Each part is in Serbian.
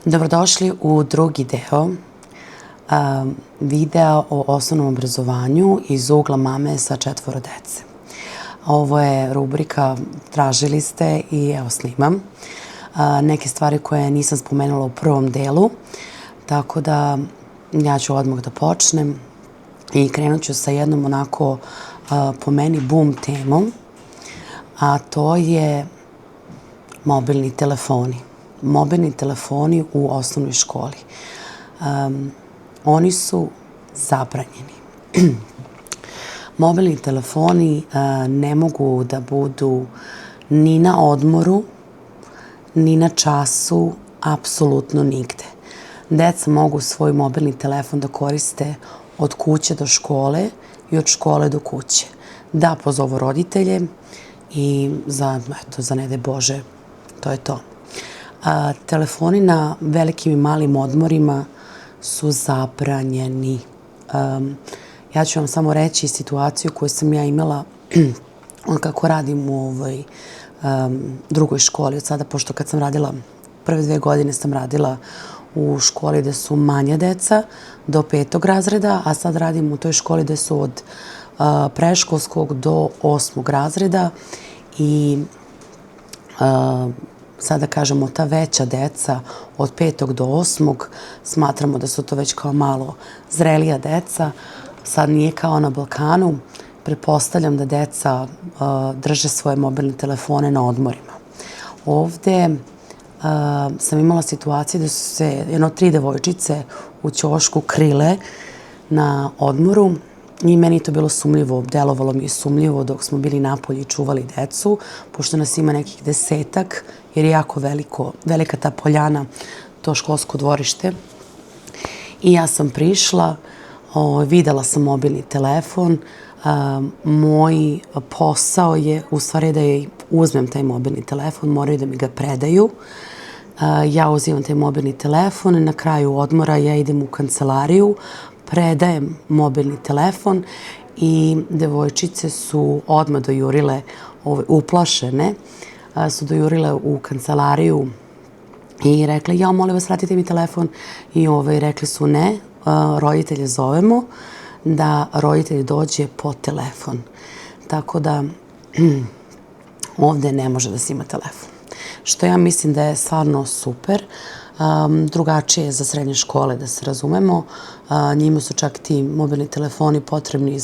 Dobrodošli u drugi deo videa o osnovnom obrazovanju iz ugla mame sa 4 dece. Ovo je rubrika Tražili ste i evo snimam. Neke stvari koje nisam spomenula u prvom delu, tako da ja ću odmah da počnem i krenut ću sa jednom onako po meni boom temom, a to je mobilni telefoni. Mobilni telefoni u osnovnoj školi. Oni su zabranjeni. Mobilni telefoni ne mogu da budu ni na odmoru, ni na času, apsolutno nigde. Deca mogu svoj mobilni telefon da koriste od kuće do škole i od škole do kuće. Da pozovu roditelje i za ne daj Bože, to je to. Telefoni na velikim i malim odmorima su zabranjeni. Ja ću vam samo reći situaciju koju sam ja imala kako radim u ovoj drugoj školi od sada, pošto kad sam radila, prve 2 godine sam radila u školi gde su manja deca do 5. razreda, a sad radim u toj školi gde su od predškolskog do 8. razreda i sada kažemo ta veća deca od 5. do 8. smatramo da su to već kao malo zrelija deca. Sad nije kao na Balkanu. Pretpostavljam da deca drže svoje mobilne telefone na odmorima. Ovde sam imala situacije da su se 3 devojčice u ćošku krile na odmoru i meni je to bilo sumnjivo, delovalo mi je sumnjivo dok smo bili napolje i čuvali decu, pošto nas ima nekih 10, jer je jako velika ta poljana, to školsko dvorište. I ja sam prišla, videla sam mobilni telefon, moj posao je u stvari da je uzmem taj mobilni telefon, moraju da mi ga predaju. Ja uzimam taj mobilni telefon i na kraju odmora ja idem u kancelariju, predajem mobilni telefon i devojčice su odmah dojurile, uplašene, su dojurile u kancelariju i rekli, ja molim vas vratite mi telefon i rekli su ne, roditelje zovemo da roditelj dođe po telefon. Tako da ovde ne može da se ima telefon. Što ja mislim da je stvarno super. Drugačije je za srednje škole, da se razumemo. Njima su čak ti mobilni telefoni potrebni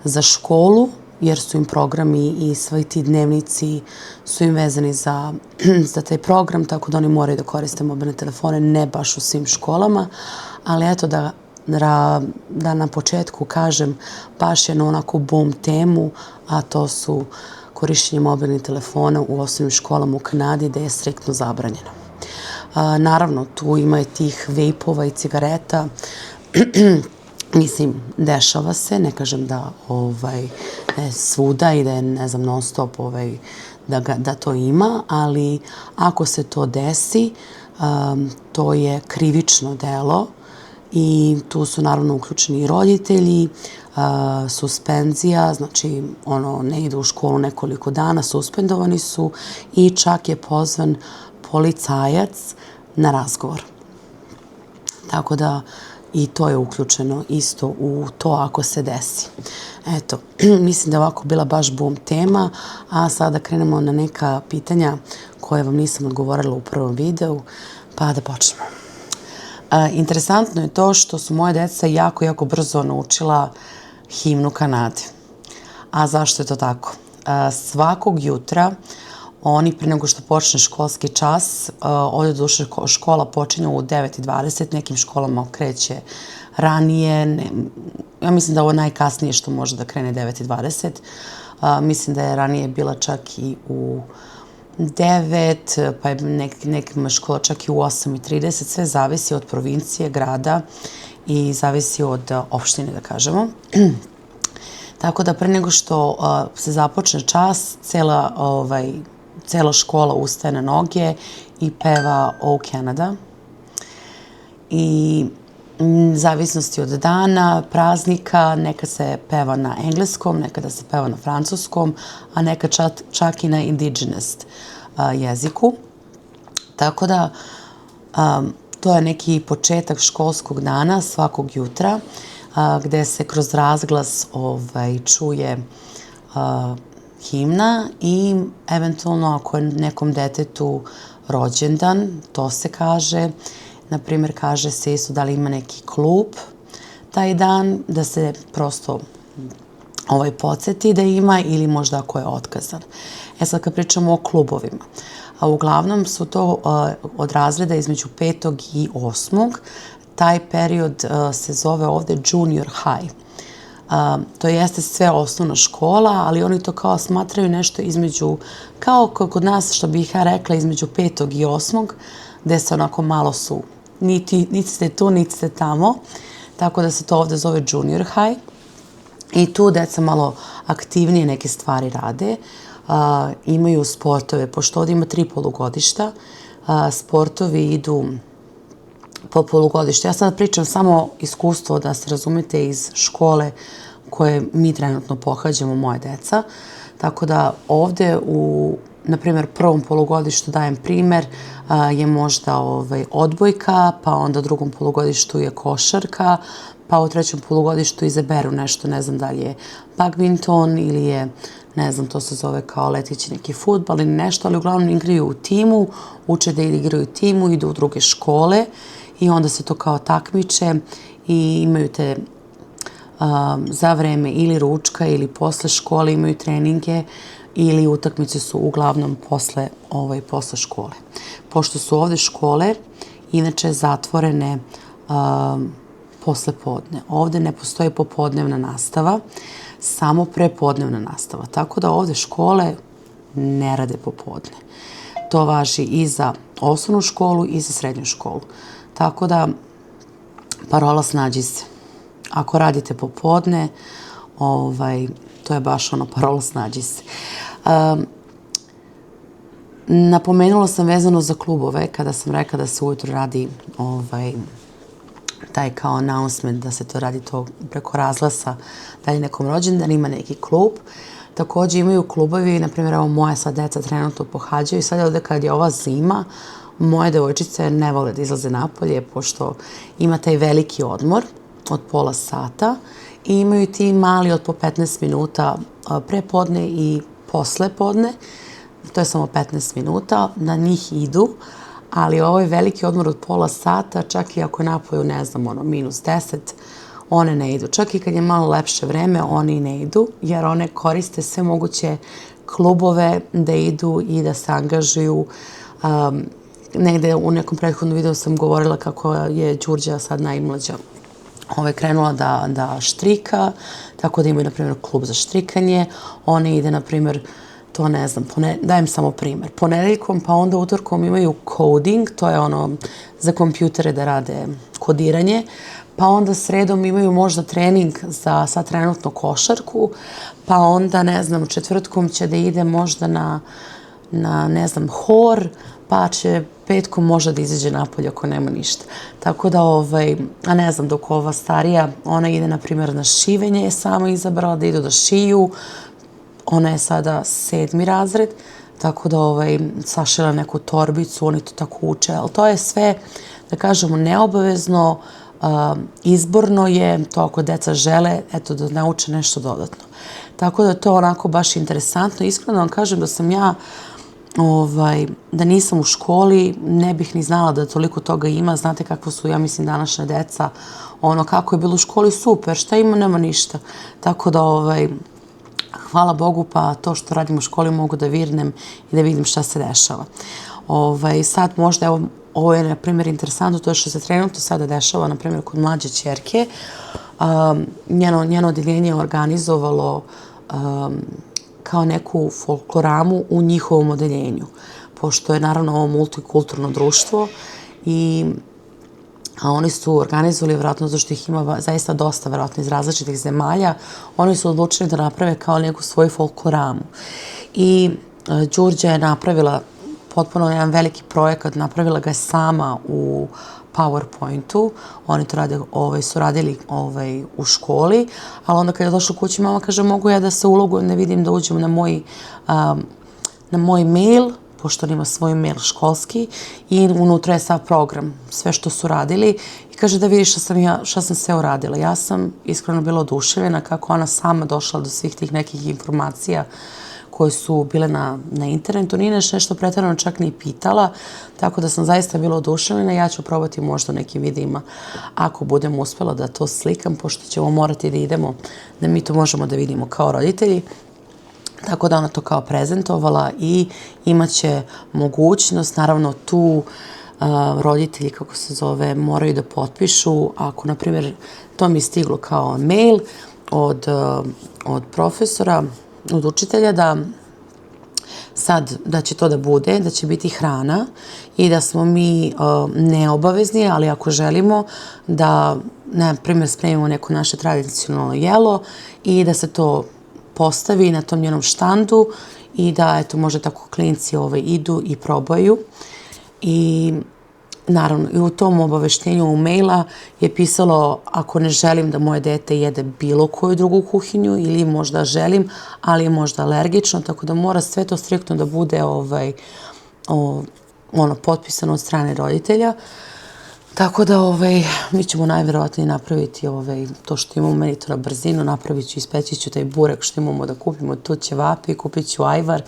za školu, jer su im programi i svi ti dnevnici su im vezani za taj program, tako da oni moraju da koriste mobilne telefone, ne baš u svim školama, ali eto da na početku kažem baš jednu onako boom temu, a to su korišćenje mobilnih telefona u osnovnim školama u Kanadi gde je striktno zabranjeno. Naravno, tu ima i tih vejpova i cigareta. Mislim, dešava se, ne kažem da je svuda i da je, ne znam, non stop da to ima, ali ako se to desi, to je krivično delo i tu su naravno uključeni i roditelji, suspenzija, znači ne idu u školu nekoliko dana, suspendovani su i čak je pozvan policajac na razgovor. Tako da i to je uključeno isto u to ako se desi. Eto, mislim da je ovako bila baš boom tema, a sada krenemo na neka pitanja koje vam nisam odgovorila u prvom videu, pa da počnemo. Interesantno je to što su moje deca jako brzo naučila himnu Kanade. A zašto je to tako? Svakog jutra oni pre nego što počne školski čas, ovdje duše škola počinje u 9:20, nekim školama kreće ranije. Ja mislim da ovo najkasnije što može da krene 9:20. Mislim da je ranije bila čak i u 9, pa je nekima škola čak i u 8:30. Sve zavisi od provincije, grada i zavisi od opštine, da kažemo. Tako da pre nego što se započne čas, cela škola ustaje na noge i peva O Canada. I zavisnosti od dana, praznika, neka se peva na engleskom, nekada se peva na francuskom, a neka čak i na indigenous jeziku. Tako da To je neki početak školskog dana svakog jutra gde se kroz razglas čuje himna i eventualno ako je nekom detetu rođendan, to se kaže. Na primjer, kaže se isto da li ima neki klub taj dan, da se prosto podsjeti da ima ili možda ako je otkazan. Sad kad pričamo o klubovima, a uglavnom su to od razreda između 5. i 8. Taj period se zove ovde junior high. To jeste sve osnovna škola, ali oni to kao smatraju nešto između, kao kod nas, što bih ja rekla, između 5. i 8. gde se onako malo su, niti ste tu, niti ste tamo, tako da se to ovde zove junior high. I tu deca malo aktivnije neke stvari rade, imaju sportove, pošto ovdje ima 3 polugodišta, sportovi idu po polugodištu. Ja sad pričam samo iskustvo da se razumete iz škole koje mi trenutno pohađamo, moje deca. Tako da ovdje u, na primjer, prvom polugodištu dajem primjer, je možda odbojka, pa onda u drugom polugodištu je košarka, pa u trećem polugodištu izaberu nešto, ne znam da li je badminton ili je, ne znam, to se zove kao leteći neki fudbal ili nešto, ali uglavnom igraju u timu, uče da igraju u timu, idu u druge škole i onda se to kao takmiče i imaju te za vreme ili ručka ili posle škole imaju treninge ili utakmice su uglavnom posle škole. Pošto su ovde škole inače zatvorene posle podne. Ovde ne postoji popodnevna nastava, samo prepodnevna nastava. Tako da ovde škole ne rade popodne. To važi i za osnovnu školu i za srednju školu. Tako da parola snađi se. Ako radite popodne, to je baš ono parola snađi se. Napomenula sam vezano za klubove kada sam rekla da se ujutro radi taj kao announcement da se to radi to preko razglasa da li nekom rođendan ima neki klub. Također imaju klubovi, na primjer, evo moja sad deca trenutno pohađaju i sad ovdje kad je ova zima, moje devojčice ne vole da izlaze napolje pošto ima taj veliki odmor od pola sata i imaju ti mali od po 15 minuta prepodne i posle podne. To je samo 15 minuta, na njih idu, ali ovo je veliki odmor od pola sata, čak i ako je napolju, ne znam, -10, one ne idu. Čak i kad je malo lepše vreme, oni ne idu, jer one koriste sve moguće klubove da idu i da se angažuju. Negde u nekom prethodnom videu sam govorila kako je Đurđa sad najmlađa krenula da štrika, tako da imaju, na primjer, klub za štrikanje. One ide, na primjer, to ne znam, dajem samo primjer. Ponedeljkom, pa onda utorkom imaju coding, to je ono za kompjutere da rade kodiranje, pa onda sredom imaju možda trening za sad trenutno košarku, pa onda, ne znam, četvrtkom će da ide možda na ne znam, hor, pa će petkom možda da izađe napolje ako nema ništa. Tako da, a ne znam, dok ova starija, ona ide, na primjer, na šivenje, je sama izabrala da idu da šiju, ona je sada 7. razred, tako da sašila neku torbicu, oni to tako uče, ali to je sve, da kažemo, neobavezno, izborno je, to ako deca žele, eto, da nauče nešto dodatno. Tako da to onako baš interesantno. Iskreno vam kažem da sam ja, da nisam u školi, ne bih ni znala da toliko toga ima. Znate kako su, ja mislim, današnja deca, ono kako je bilo u školi, super, šta ima, nema ništa. Tako da, hvala Bogu, pa to što radim u školi mogu da virnem i da vidim šta se dešava. Sad možda, evo, ovo je, na primjer, interesantno, to je što se trenutno sada dešava, na primjer, kod mlađe ćerke. Njeno odeljenje je organizovalo kao neku folkloramu u njihovom odeljenju, pošto je, naravno, ovo multikulturno društvo a oni su organizovali, vjerojatno, zašto ih ima zaista dosta, vjerojatno, iz različitih zemalja, oni su odlučili da naprave kao neku svoju folkloramu. I Đurđa je napravila potpuno jedan veliki projekat, napravila ga je sama u PowerPointu. Oni to su radili u školi, ali onda kad je došla kući, mama kaže, mogu ja da se ulogujem, ne vidim da uđem na moj mail, pošto on ima svoj mail školski i unutra je sav program, sve što su radili i kaže da vidi šta sam sve uradila. Ja sam iskreno bila oduševljena kako ona sama došla do svih tih nekih informacija koje su bile na internetu. Nije nešto pretjerano čak ni pitala, tako da sam zaista bila oduševljena. Ja ću probati možda u nekim videima ako budem uspjela da to slikam, pošto ćemo morati da idemo, da mi to možemo da vidimo kao roditelji. Tako da ona to kao prezentovala i imaće mogućnost, naravno tu roditelji, kako se zove, moraju da potpišu. Ako, na primjer, to mi je stiglo kao mail od profesora, od učitelja, da sad da će to da bude, da će biti hrana i da smo mi neobavezni, ali ako želimo da, na primjer, spremimo neko naše tradicionalno jelo i da se to postavi na tom njenom štandu i da, eto, možda tako klinci idu i probaju. I naravno, i u tom obaveštenju maila je pisalo ako ne želim da moje dete jede bilo koju drugu kuhinju ili možda želim, ali je možda alergično, tako da mora sve to striktno da bude potpisano od strane roditelja. Tako da mi ćemo najvjerovatnije napraviti to što imamo meni to na brzinu, napravit ću, ispeći ću taj burek što imamo da kupimo, tu ćevapi, kupit ću ajvar.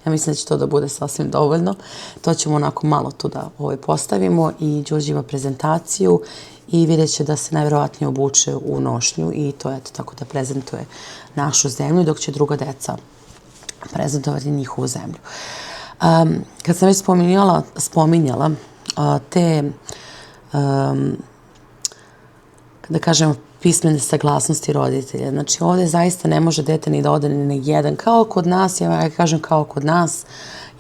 Ja mislim da će to da bude sasvim dovoljno. To ćemo onako malo tu da postavimo i Đurđe ima prezentaciju i vidjet će da se najvjerovatnije obuče u nošnju i to je tako da prezentuje našu zemlju, dok će druga deca prezentovati njihovu zemlju. Kad sam već spominjala te da kažemo pismene saglasnosti roditelja. Znači ovdje zaista ne može dete ni da ode ni na jedan. Kao kod nas, ja kažem kao kod nas,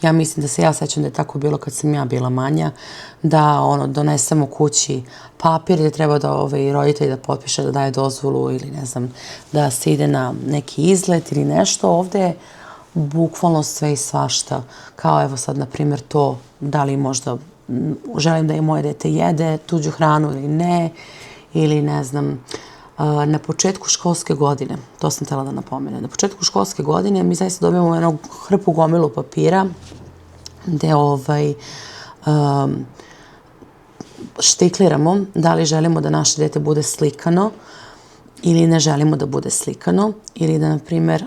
ja mislim da se ja sećam da je tako bilo kad sam ja bila manja, da donesemo kući papir gdje treba da roditelj da potpiše da daje dozvolu ili ne znam, da se ide na neki izlet ili nešto. Ovdje je bukvalno sve i svašta. Kao evo sad, na primjer, to da li možda želim da i moje dete jede tuđu hranu ili ne, ili ne znam, na početku školske godine, to sam htjela da napomenem, na početku školske godine mi zaista dobijemo jednu hrpu gomilu papira gde štikliramo da li želimo da naše dete bude slikano ili ne želimo da bude slikano, ili da, na primjer,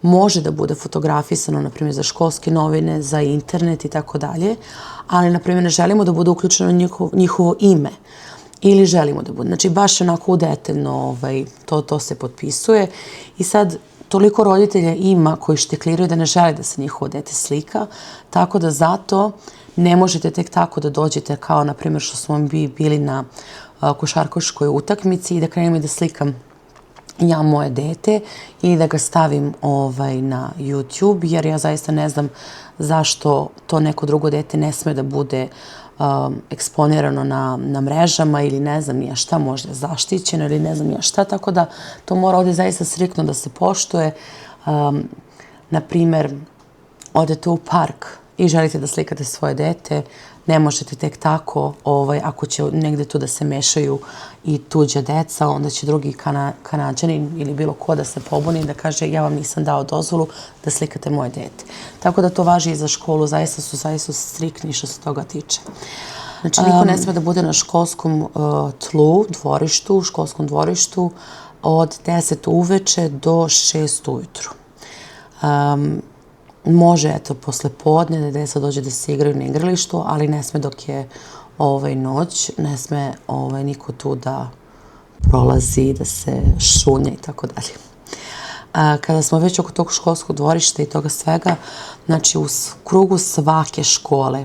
može da bude fotografisano, na primjer, za školske novine, za internet i tako dalje, ali, na primjer, ne želimo da bude uključeno njihovo ime ili želimo da bude. Znači, baš onako detaljno to se potpisuje i sad toliko roditelja ima koji štikliraju da ne žele da se njihovo dete slika, tako da zato ne možete tek tako da dođete kao, na primjer, što smo bili na košarkaškoj utakmici i da krenem i da slikam ja moje dete i da ga stavim na YouTube, jer ja zaista ne znam zašto to neko drugo dete ne sme da bude eksponirano na mrežama ili ne znam ja šta, možda zaštićeno ili ne znam ja šta, tako da to mora ovdje zaista striktno da se poštuje. Na primjer, odete u park i želite da slikate svoje dete, ne možete tek tako, ako će negde tu da se mešaju i tuđa deca, onda će drugi Kanađanin ili bilo ko da se pobuni i da kaže ja vam nisam dao dozvolu da slikate moje dete. Tako da to važi i za školu, zaista su striktni što se toga tiče. Znači, niko ne sme da bude na školskom tlu, dvorištu, školskom dvorištu od 10 uveče do 6 ujutru. Može, eto, posle podne da deca dođe da se igraju na igralištu, ali ne sme dok je noć, ne sme niko tu da prolazi, da se šunja i tako dalje. Kada smo već oko tog školskog dvorišta i toga svega, znači u krugu svake škole,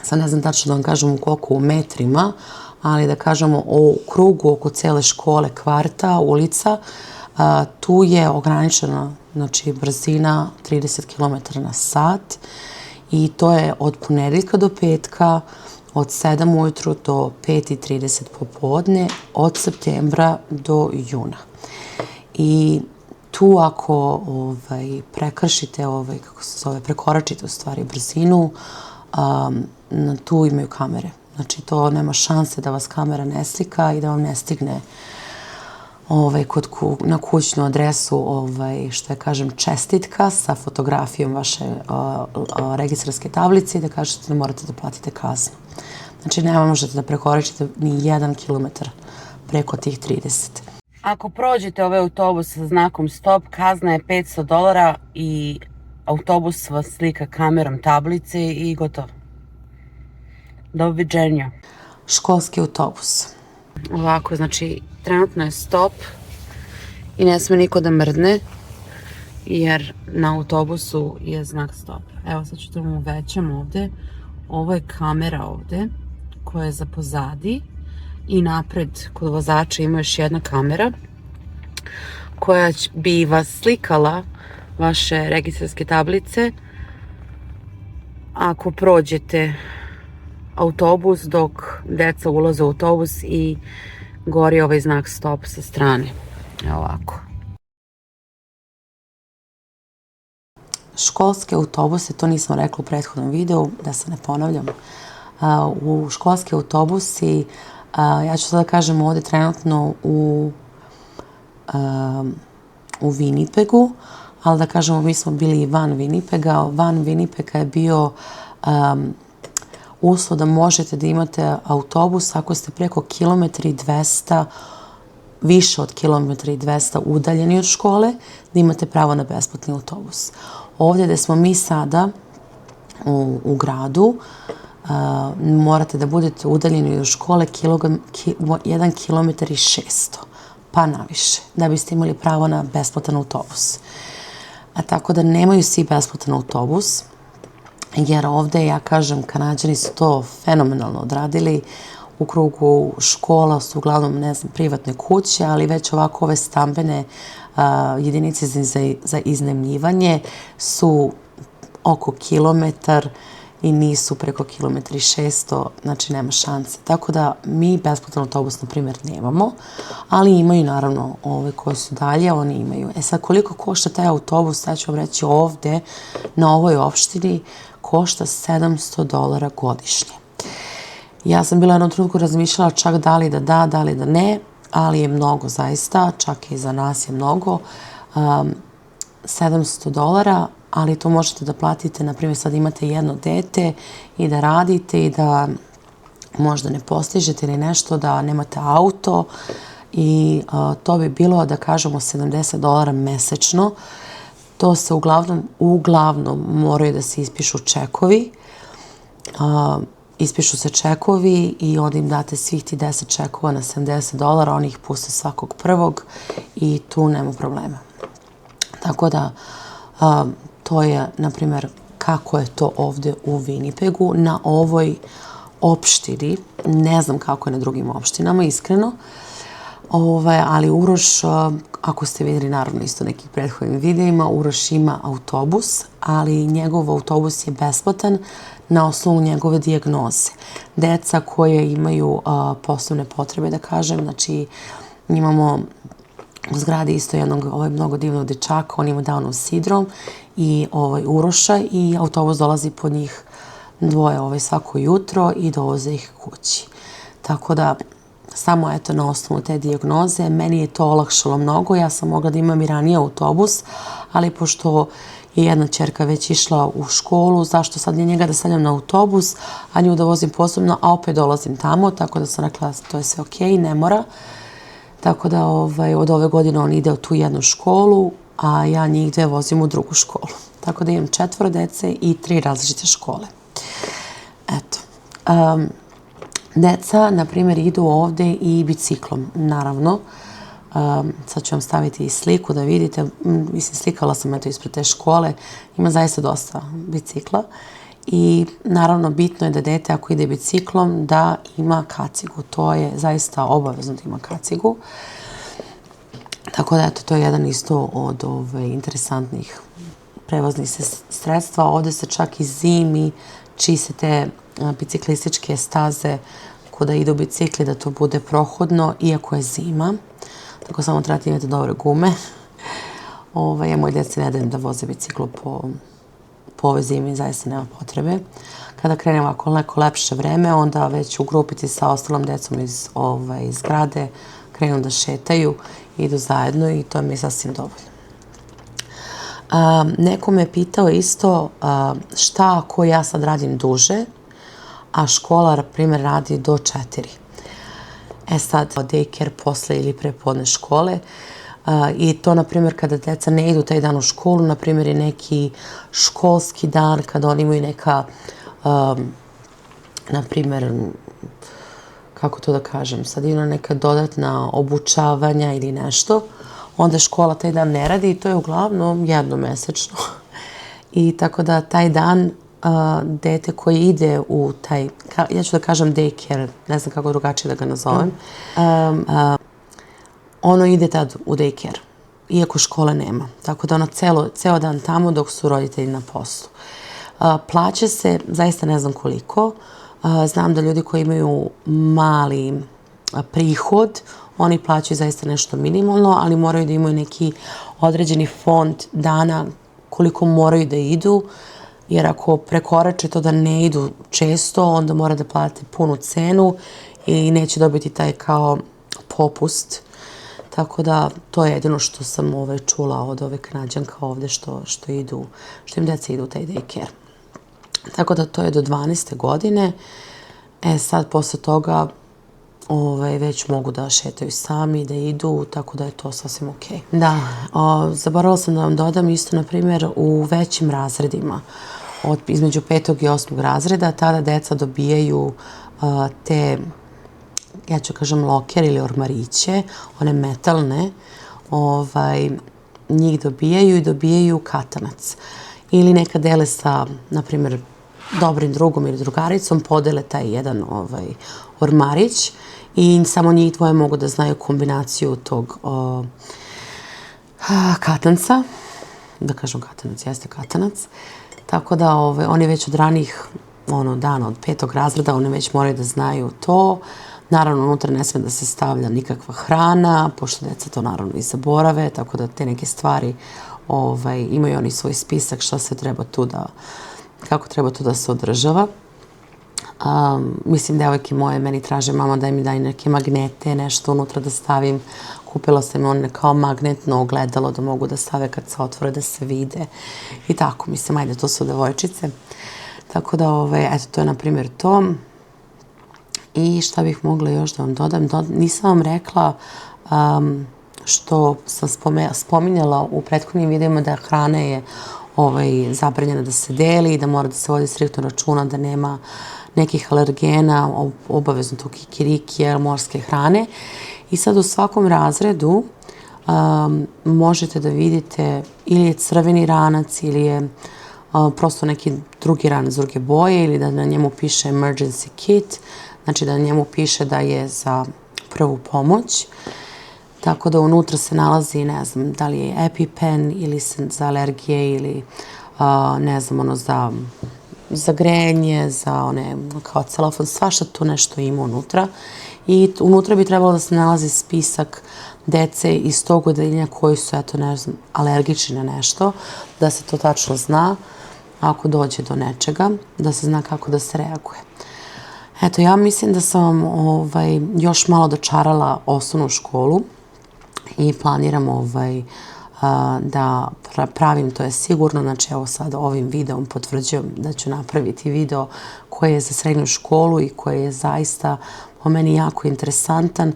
sad ne znam tačno da vam kažem koliko u metrima, ali da kažemo u krugu oko cele škole, kvarta, ulica, tu je ograničena, znači, brzina 30 km na sat i to je od ponedeljka do petka, od 7 ujutru do 5:30 popodne, od septembra do juna. I tu ako prekršite, kako se zove, prekoračite u stvari brzinu, tu imaju kamere. Znači, to nema šanse da vas kamera ne slika i da vam ne stigne na kućnu adresu, što je, kažem, čestitka sa fotografijom vaše registarske tablice i da kažete da morate da platite kaznu. Znači, ne možete da prekoračite ni 1 kilometar preko tih 30. Ako prođete ovaj autobus sa znakom stop, kazna je $500 i autobus vas slika kamerom tablice i gotovo. Doviđenja. Školski autobus. Ovako, znači, trenutno je stop i ne sme niko da mrdne, jer na autobusu je znak stop. Evo, sad ću da vam uvećam ovde. Ovo je kamera ovde, koja je za pozadi i napred kod vozača ima još jedna kamera koja bi vas slikala vaše registarske tablice ako prođete autobus dok deca ulaze u autobus i gori ovaj znak stop sa strane. Evo ovako. Školske autobuse, to nisam rekla u prethodnom videu, da se ne ponavljam. U školski autobusi, ja ću sada kažem ovde trenutno u Winnipegu, ali da kažemo mi smo bili i van Winnipega. Van Winnipega je bio uslov da možete da imate autobus ako ste preko 1,2 km, više od 1,2 km udaljeni od škole, da imate pravo na besplatni autobus. Ovdje gde smo mi sada u gradu, morate da budete udaljeni od škole 1,6 km, pa naviše, da biste imali pravo na besplatan autobus. Tako da nemaju svi besplatan autobus, jer ovde, ja kažem, Kanađani su to fenomenalno odradili. U krugu škola su uglavnom, ne znam, privatne kuće, ali već ovako ove stambene jedinice za iznajmljivanje su oko kilometar i nisu preko 1,6 km, znači nema šanse. Tako da mi besplatan autobus, na primjer, nemamo, ali imaju naravno ove koji su dalje, oni imaju. Sad, koliko košta taj autobus, ja ću vam reći ovde, na ovoj opštini, košta $700 godišnje. Ja sam bila jednom trenutku razmišljala čak da li da ne, ali je mnogo zaista, čak i za nas je mnogo. $700, ali to možete da platite, na primjer sad imate jedno dete i da radite i da možda ne postižete ili nešto, da nemate auto i to bi bilo, da kažemo, $70 mesečno. To se uglavnom moraju da se ispišu čekovi. Ispišu se čekovi i onda im date svih ti 10 čekova na $70, oni ih puste svakog prvog i tu nema problema. Tako da, to je, na primjer, kako je to ovde u Winnipegu, na ovoj opštini. Ne znam kako je na drugim opštinama, iskreno. Ali Uroš, ako ste vidjeli naravno isto nekih prethodnim videima, Uroš ima autobus, ali njegov autobus je besplatan na osnovu njegove dijagnoze. Deca koje imaju posebne potrebe, da kažem, znači imamo u zgradi isto jednog mnogo divnog dečaka, on ima Downov sindrom i Uroša i autobus dolazi po njih dvoje svako jutro i dovoze ih kući. Tako da, samo eto na osnovu te dijagnoze, meni je to olakšalo mnogo. Ja sam mogla da imam i ranije autobus, ali pošto je jedna ćerka već išla u školu, zašto sad je njega da stavljam na autobus, a nju da vozim posebno, a opet dolazim tamo, tako da sam rekla to je sve okej, ne mora. Tako da od ove godine on ide u tu jednu školu, a ja njih dve vozim u drugu školu. Tako da imam 4 dece i 3 različite škole. Eto. Deca, na primjer, idu ovde i biciklom, naravno. Sad ću vam staviti i sliku da vidite. Mislim, slikala sam eto ispred te škole. Ima zaista dosta bicikla. I naravno, bitno je da dete, ako ide biciklom, da ima kacigu. To je zaista obavezno da ima kacigu. Tako da, eto, to je jedan isto od interesantnih prevoznih sredstva. Ovde se čak i zimi čiste te biciklističke staze kuda idu bicikli, da to bude prohodno, iako je zima. Tako samo trebate imati dobre gume. Ja moj djeci ne dajem da voze biciklu po ovoj zimi, zaista nema potrebe. Kada krene ovako neko lepše vreme, onda već u grupiti sa ostalom djecom iz zgrade krenu da šetaju idu zajedno i to mi je sasvim dovoljno. Neko me pitao isto šta ako ja sad radim duže, a škola, na primjer, radi do 4. Sad, daycare posle ili prepodne škole. I to, na primjer, kada deca ne idu taj dan u školu, na primjer, je neki školski dan, kada oni imaju neka, na primjer, kako to da kažem, sad ima neka dodatna obučavanja ili nešto, onda škola taj dan ne radi i to je uglavnom jednomesečno. I tako da taj dan dete koji ide u taj, ja ću da kažem daycare, ne znam kako drugačije da ga nazovem, ono ide tad u daycare, iako škole nema. Tako da ono ceo dan tamo dok su roditelji na poslu. Plaća se, zaista ne znam koliko. Znam da ljudi koji imaju mali prihod, oni plaćaju zaista nešto minimalno, ali moraju da imaju neki određeni fond dana koliko moraju da idu, jer ako prekorače to da ne idu često, onda mora da plate punu cenu i neće dobiti taj kao popust. Tako da to je jedino što sam čula od ove Kanađanka ovde što im deca idu u taj daycare. Tako da to je do 12. godine. Sad posle toga već mogu da šetaju sami, da idu, tako da je to sasvim okej. Da, zaboravila sam da vam dodam isto, na primjer, u većim razredima, između 5. i 8. razreda, tada deca dobijaju te, ja ću kažem, loker ili ormariće, one metalne, njih dobijaju i dobijaju katanac. Ili neka dele sa, na primjer, dobrim drugom ili drugaricom, podele taj jedan ormarić i samo njih dvoje mogu da znaju kombinaciju tog katanca. Da kažem katanac, jeste katanac. Tako da oni već od ranih dana, od 5. razreda, oni već moraju da znaju to. Naravno, unutra ne sme da se stavlja nikakva hrana, pošto deca to naravno i zaborave, tako da te neke stvari imaju oni svoj spisak šta se treba tu da, kako treba tu da se održava. Mislim, devojke moje meni traže mama da mi daj neke magnete, nešto unutra da stavim. Kupila sam one kao magnetno ogledalo da mogu da stave kad se otvore da se vide. I tako, mislim, ajde, to su devojčice. Tako da, eto, to je na primjer to. I šta bih mogla još da vam dodam? Nisam vam rekla što sam spominjala u prethodnim videima da hrana je zabranjena da se deli i da mora da se vodi striktno računa da nema nekih alergena, obavezno to kikiriki, morske hrane. I sad u svakom razredu možete da vidite ili je crveni ranac ili je prosto neki drugi ranac, druge boje ili da na njemu piše emergency kit, znači da na njemu piše da je za prvu pomoć. Tako da unutra se nalazi, ne znam, da li je EpiPen ili za alergije ili ne znam, za grejanje, za one kao celofan, svašta tu nešto ima unutra. I unutra bi trebalo da se nalazi spisak dece iz tog odeljenja koji su, eto, ne znam, alergični na nešto, da se to tačno zna ako dođe do nečega, da se zna kako da se reaguje. Eto, ja mislim da sam vam još malo dočarala osnovnu školu i planiram da pravim, to je sigurno, znači evo sad ovim videom potvrđujem da ću napraviti video koji je za srednju školu i koji je zaista po meni jako interesantan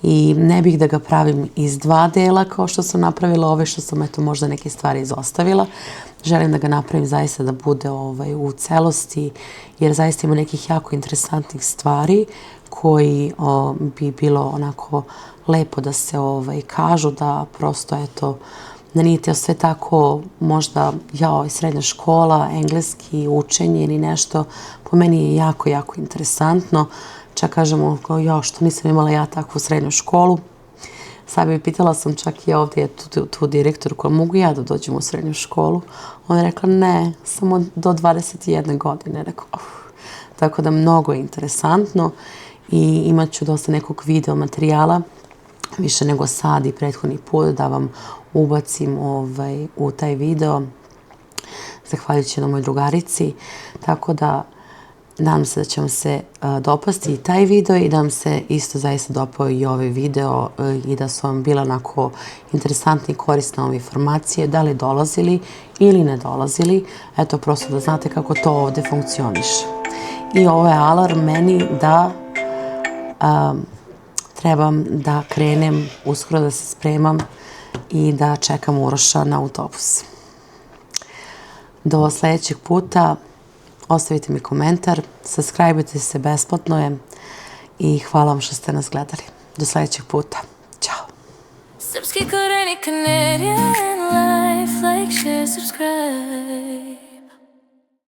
i ne bih da ga pravim iz 2 dela kao što sam napravila ove što sam eto možda neke stvari izostavila. Želim da ga napravim zaista da bude u celosti jer zaista ima nekih jako interesantnih stvari koji bi bilo onako lepo da se kažu da prosto eto da nije to sve tako možda srednja škola, engleski, učenje ili nešto. Po meni je jako, jako interesantno. Čak kažemo što nisam imala ja takvu srednju školu. Sad bi pitala sam čak i ovdje tu direktorku, mogu ja da dođem u srednju školu? Ona je rekla ne, samo do 21 godine. Rekao, tako da mnogo je interesantno i imat ću dosta nekog video materijala, više nego sad i prethodni put da vam ubacim u taj video, zahvaljujući na mojoj drugarici. Tako da, Nadam se da će vam se dopasti i taj video i da vam se isto zaista dopao i ovaj video i da su vam bile onako interesantne i korisne ove informacije, da li dolazili ili ne dolazili. Eto, prosto da znate kako to ovde funkcioniše. I ovo je alarm meni da trebam da krenem, uskoro da se spremam i da čekam Uroša na autobus. Do sledećeg puta ostavite mi komentar, subscribe-ujte se, besplatno je i hvala vam što ste nas gledali. Do sledećeg puta. Ćao! Srpski koreni Canadian life, like, share, subscribe.